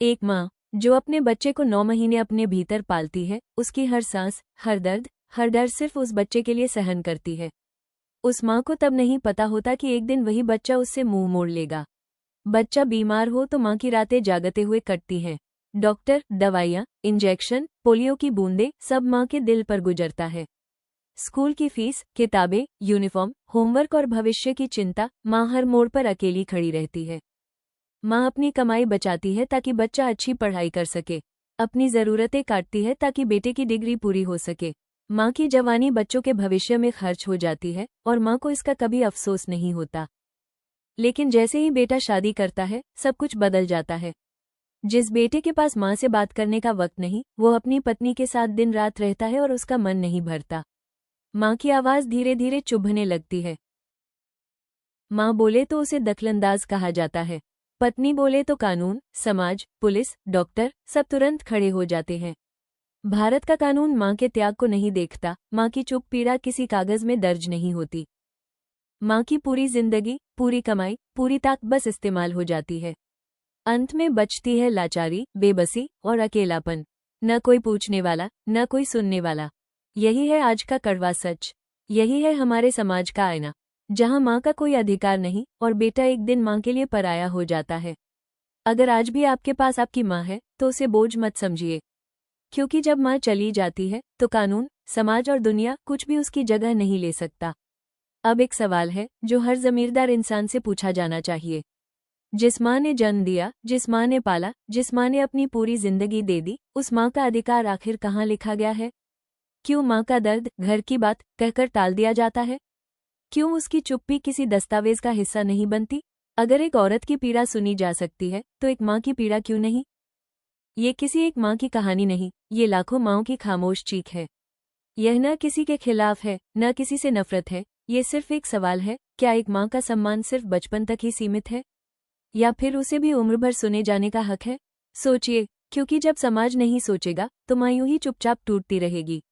एक माँ जो अपने बच्चे को 9 महीने अपने भीतर पालती है, उसकी हर सांस, हर दर्द, हर डर सिर्फ उस बच्चे के लिए सहन करती है। उस माँ को तब नहीं पता होता कि एक दिन वही बच्चा उससे मुंह मोड़ लेगा। बच्चा बीमार हो तो माँ की रातें जागते हुए कटती हैं। डॉक्टर, दवाइयाँ, इंजेक्शन, पोलियो की बूंदें, सब माँ के दिल पर गुजरता है। स्कूल की फीस, किताबें, यूनिफॉर्म, होमवर्क और भविष्य की चिंता, माँ हर मोड़ पर अकेली खड़ी रहती है। माँ अपनी कमाई बचाती है ताकि बच्चा अच्छी पढ़ाई कर सके, अपनी ज़रूरतें काटती है ताकि बेटे की डिग्री पूरी हो सके। माँ की जवानी बच्चों के भविष्य में खर्च हो जाती है और माँ को इसका कभी अफसोस नहीं होता। लेकिन जैसे ही बेटा शादी करता है, सब कुछ बदल जाता है। जिस बेटे के पास माँ से बात करने का वक्त नहीं, वो अपनी पत्नी के साथ दिन रात रहता है और उसका मन नहीं भरता। माँ की आवाज़ धीरे धीरे चुभने लगती है। माँ बोले तो उसे दखलंदाज कहा जाता है। पत्नी बोले तो कानून, समाज, पुलिस, डॉक्टर सब तुरंत खड़े हो जाते हैं। भारत का कानून माँ के त्याग को नहीं देखता, माँ की चुप पीड़ा किसी कागज में दर्ज नहीं होती। माँ की पूरी जिंदगी, पूरी कमाई, पूरी ताकत बस इस्तेमाल हो जाती है। अंत में बचती है लाचारी, बेबसी और अकेलापन। न कोई पूछने वाला, न कोई सुनने वाला। यही है आज का कड़वा सच। यही है हमारे समाज का आईना, जहाँ माँ का कोई अधिकार नहीं और बेटा एक दिन माँ के लिए पराया हो जाता है। अगर आज भी आपके पास आपकी माँ है तो उसे बोझ मत समझिए, क्योंकि जब माँ चली जाती है तो कानून, समाज और दुनिया कुछ भी उसकी जगह नहीं ले सकता। अब एक सवाल है जो हर ज़मीरदार इंसान से पूछा जाना चाहिए। जिस माँ ने जन्म दिया, जिस माँ ने पाला, जिस माँ ने अपनी पूरी जिंदगी दे दी, उस माँ का अधिकार आखिर कहाँ लिखा गया है? क्यों माँ का दर्द, घर की बात कहकर टाल दिया जाता है? क्यों उसकी चुप्पी किसी दस्तावेज का हिस्सा नहीं बनती? अगर एक औरत की पीड़ा सुनी जा सकती है, तो एक माँ की पीड़ा क्यों नहीं? ये किसी एक माँ की कहानी नहीं, ये लाखों माँओं की खामोश चीख है। यह न किसी के खिलाफ है, न किसी से नफरत है, ये सिर्फ एक सवाल है, क्या एक माँ का सम्मान सिर्फ बचपन तक ही सीमित है? या फिर उसे भी उम्र भर सुने जाने का हक है? सोचिए, क्योंकि जब समाज नहीं सोचेगा, तो माँ यूं ही चुपचाप टूटती रहेगी।